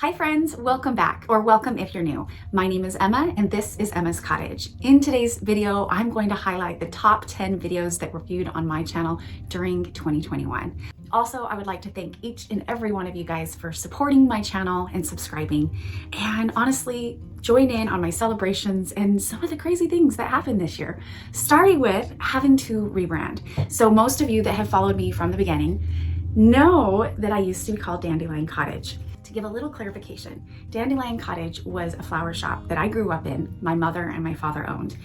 Hi friends, welcome back, or welcome if you're new. My name is Emma and this is Emma's Cottage. In today's video, I'm going to highlight the top 10 videos that were viewed on my channel during 2021. Also, I would like to thank each and every one of you guys for supporting my channel and subscribing, and honestly, join in on my celebrations and some of the crazy things that happened this year, starting with having to rebrand. So most of you that have followed me from the beginning know that I used to be called Dandelion Cottage. To give a little clarification, Dandelion Cottage was a flower shop that I grew up in, my mother and my father owned.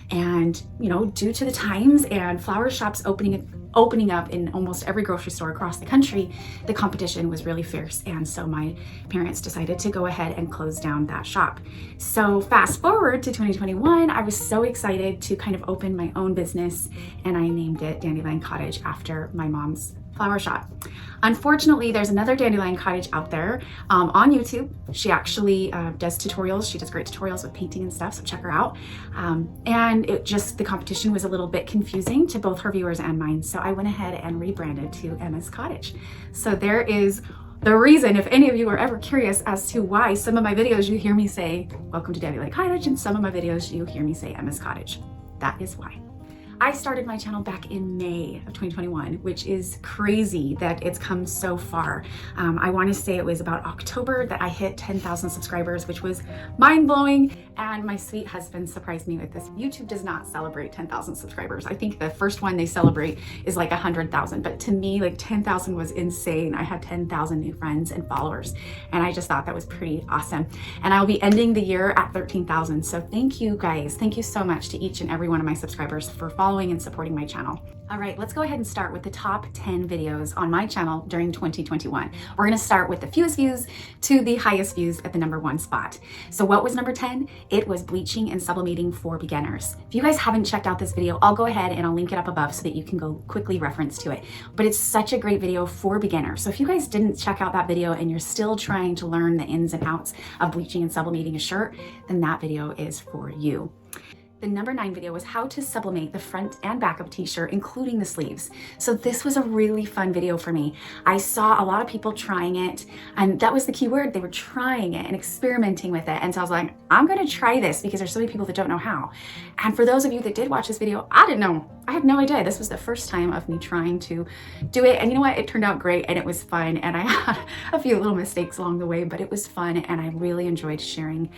And, you know, due to the times and flower shops opening up in almost every grocery store across the country, the competition was really fierce. And so my parents decided to go ahead and close down that shop. So fast forward to 2021, I was so excited to kind of open my own business, and I named it Dandelion Cottage after my mom's flower shop. Unfortunately, there's another Dandelion Cottage out there on YouTube. She actually does tutorials. She does great tutorials with painting and stuff, so check her out. And the competition was a little bit confusing to both her viewers and mine, so I went ahead and rebranded to Emma's Cottage. So there is the reason, if any of you are ever curious as to why some of my videos you hear me say, welcome to Dandelion Cottage, and some of my videos you hear me say Emma's Cottage. That is why. I started my channel back in May of 2021, which is crazy that it's come so far. I want to say it was about October that I hit 10,000 subscribers, which was mind-blowing, and my sweet husband surprised me with this. YouTube does not celebrate 10,000 subscribers. I think the first one they celebrate is like 100,000, but to me, like 10,000 was insane. I had 10,000 new friends and followers, and I just thought that was pretty awesome. And I'll be ending the year at 13,000. So thank you guys. Thank you so much to each and every one of my subscribers for following and supporting my channel. All right, let's go ahead and start with the top 10 videos on my channel during 2021. We're gonna start with the fewest views to the highest views at the #1 spot. So what was number 10? It was Bleaching and Sublimating for Beginners. If you guys haven't checked out this video, I'll go ahead and I'll link it up above so that you can go quickly reference to it. But it's such a great video for beginners. So if you guys didn't check out that video and you're still trying to learn the ins and outs of bleaching and sublimating a shirt, then that video is for you. The number 9 video was how to sublimate the front and back of a t-shirt, including the sleeves. So this was a really fun video for me. I saw a lot of people trying it, and that was the key word. They were trying it and experimenting with it. And so I was like, I'm gonna try this because there's so many people that don't know how. And for those of you that did watch this video, I didn't know. I had no idea. This was the first time of me trying to do it. And you know what? It turned out great and it was fun. And I had a few little mistakes along the way, but it was fun and I really enjoyed sharing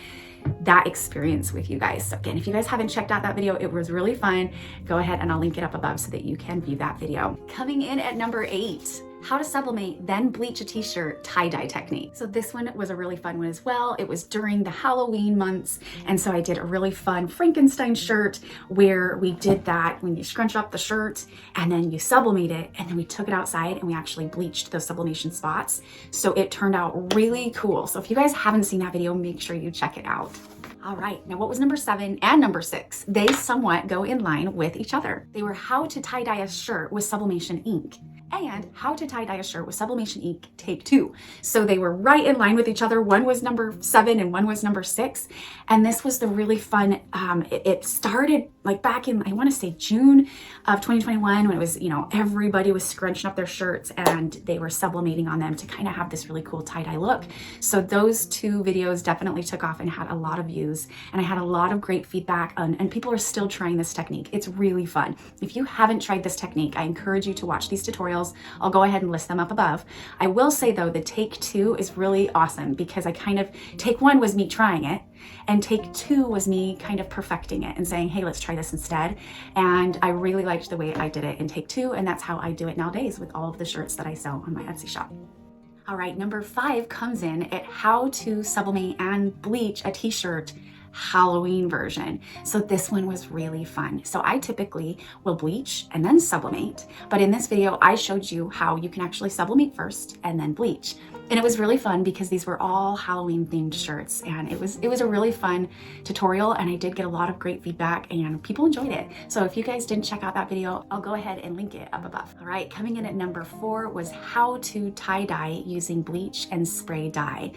that experience with you guys. So again, if you guys haven't checked out that video, it was really fun. Go ahead and I'll link it up above so that you can view that video. Coming in at number 8, how to sublimate, then bleach a t-shirt tie-dye technique. So this one was a really fun one as well. It was during the Halloween months. And so I did a really fun Frankenstein shirt where we did that when you scrunch up the shirt and then you sublimate it. And then we took it outside and we actually bleached those sublimation spots. So it turned out really cool. So if you guys haven't seen that video, make sure you check it out. All right, now what was number 7 and number 6? They somewhat go in line with each other. They were how to tie-dye a shirt with sublimation ink and how to tie-dye a shirt with sublimation ink take 2. So they were right in line with each other. One was number 7 and one was number 6. And this was the really fun, it started like back in, I wanna say June of 2021 when it was, you know, everybody was scrunching up their shirts and they were sublimating on them to kind of have this really cool tie-dye look. So those 2 videos definitely took off and had a lot of views, and I had a lot of great feedback and people are still trying this technique. It's really fun. If you haven't tried this technique, I encourage you to watch these tutorials. I'll go ahead and list them up above. I will say though, the take 2 is really awesome because take 1 was me trying it and take 2 was me kind of perfecting it and saying, hey, let's try this instead. And I really liked the way I did it in take 2, and that's how I do it nowadays with all of the shirts that I sell on my Etsy shop. All right, number 5 comes in at how to sublimate and bleach a t-shirt Halloween version. So this one was really fun. So I typically will bleach and then sublimate, but in this video I showed you how you can actually sublimate first and then bleach. And it was really fun because these were all Halloween themed shirts, and it was a really fun tutorial, and I did get a lot of great feedback and people enjoyed it. So if you guys didn't check out that video, I'll go ahead and link it up above. All right, coming in at number 4 was how to tie dye using bleach and spray dye.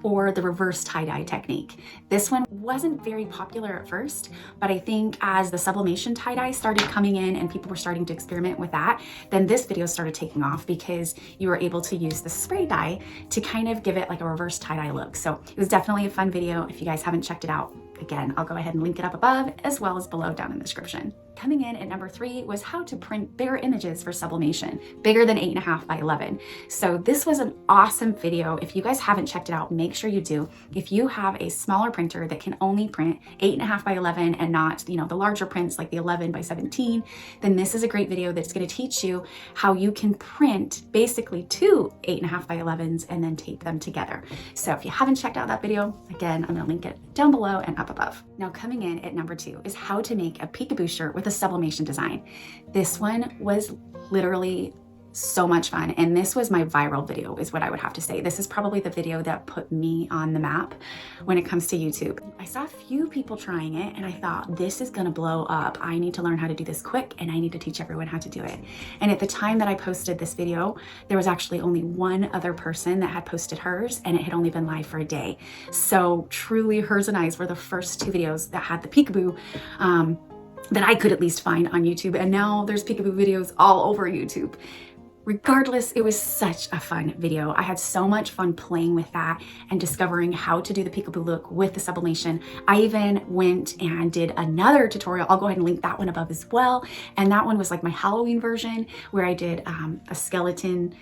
or the reverse tie-dye technique. This one wasn't very popular at first, but I think as the sublimation tie-dye started coming in and people were starting to experiment with that, then this video started taking off because you were able to use the spray dye to kind of give it like a reverse tie-dye look. So it was definitely a fun video. If you guys haven't checked it out, again, I'll go ahead and link it up above as well as below down in the description. Coming in at number 3 was how to print bigger images for sublimation, bigger than 8.5 by 11. So this was an awesome video. If you guys haven't checked it out, make sure you do. If you have a smaller printer that can only print 8.5 by 11 and not, the larger prints like the 11 by 17, then this is a great video that's going to teach you how you can print basically 2 8.5 by 11s and then tape them together. So if you haven't checked out that video, again, I'm going to link it down below and up above. Now coming in at number 2 is how to make a peekaboo shirt with a sublimation design. This one was literally so much fun, and this was my viral video is what I would have to say. This is probably the video that put me on the map when it comes to YouTube. I saw a few people trying it and I thought, this is gonna blow up. I need to learn how to do this quick and I need to teach everyone how to do it. And at the time that I posted this video, there was actually only one other person that had posted hers, and it had only been live for a day. So truly hers and I's were the first 2 videos that had the peekaboo that I could at least find on YouTube. And now there's peekaboo videos all over YouTube. Regardless, it was such a fun video. I had so much fun playing with that and discovering how to do the peekaboo look with the sublimation. I even went and did another tutorial. I'll go ahead and link that one above as well. And that one was like my Halloween version where I did a skeleton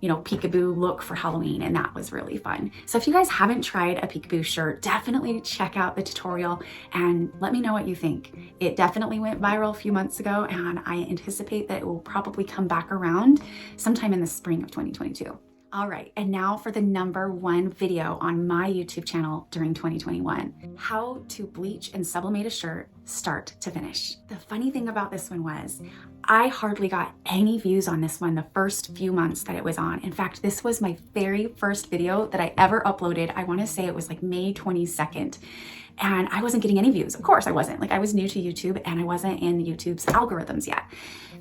peekaboo look for Halloween, and that was really fun. So if you guys haven't tried a peekaboo shirt, definitely check out the tutorial and let me know what you think. It definitely went viral a few months ago, and I anticipate that it will probably come back around sometime in the spring of 2022. All right, and now for the number 1 video on my YouTube channel during 2021, how to bleach and sublimate a shirt start to finish. The funny thing about this one was I hardly got any views on this one the first few months that it was on. In fact, this was my very first video that I ever uploaded. I want to say it was like May 22nd. And I wasn't getting any views. Of course I wasn't. Like, I was new to YouTube and I wasn't in YouTube's algorithms yet.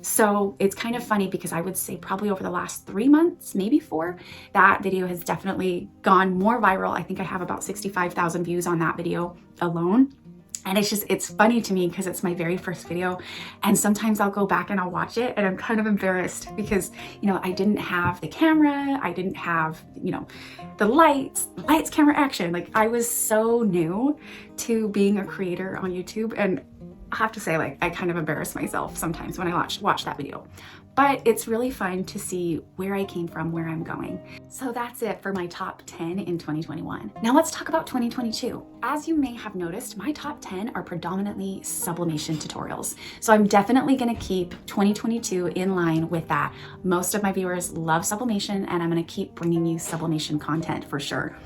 So it's kind of funny because I would say probably over the last 3 months, maybe 4, that video has definitely gone more viral. I think I have about 65,000 views on that video alone. And it's funny to me because it's my very first video. And sometimes I'll go back and I'll watch it and I'm kind of embarrassed because, I didn't have the camera. I didn't have, the lights, camera, action. Like, I was so new to being a creator on YouTube. And I have to say, like, I kind of embarrass myself sometimes when I watch that video. But it's really fun to see where I came from, where I'm going. So that's it for my top 10 in 2021. Now let's talk about 2022. As you may have noticed, my top 10 are predominantly sublimation tutorials. So I'm definitely gonna keep 2022 in line with that. Most of my viewers love sublimation, and I'm gonna keep bringing you sublimation content for sure.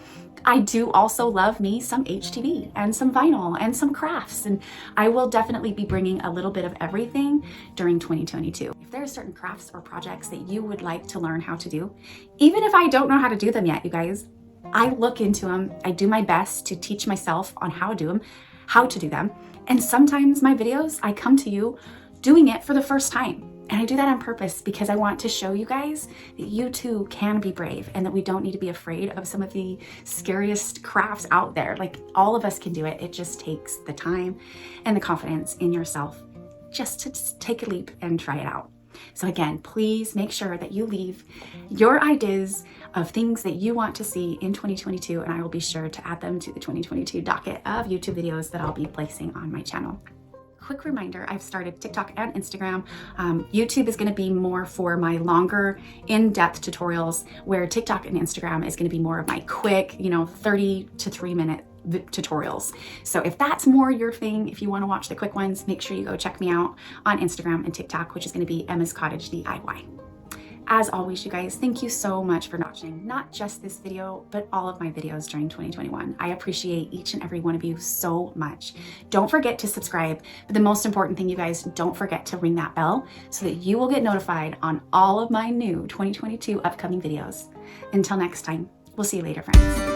I do also love me some HTV and some vinyl and some crafts, and I will definitely be bringing a little bit of everything during 2022. If there are certain crafts or projects that you would like to learn how to do, even if I don't know how to do them yet, you guys, I look into them. I do my best to teach myself on how to do them. And sometimes my videos, I come to you doing it for the first time. And I do that on purpose because I want to show you guys that you too can be brave and that we don't need to be afraid of some of the scariest crafts out there. Like, all of us can do it. It just takes the time and the confidence in yourself just to take a leap and try it out. So again, please make sure that you leave your ideas of things that you want to see in 2022, and I will be sure to add them to the 2022 docket of YouTube videos that I'll be placing on my channel. Quick reminder, I've started TikTok and Instagram. YouTube is going to be more for my longer, in-depth tutorials, where TikTok and Instagram is going to be more of my quick, 30 to 3 minute tutorials. So if that's more your thing, if you want to watch the quick ones, make sure you go check me out on Instagram and TikTok, which is going to be Emma's Cottage DIY. As always, you guys, thank you so much for watching not just this video, but all of my videos during 2021. I appreciate each and every one of you so much. Don't forget to subscribe, but the most important thing, you guys, don't forget to ring that bell so that you will get notified on all of my new 2022 upcoming videos. Until next time, we'll see you later, friends.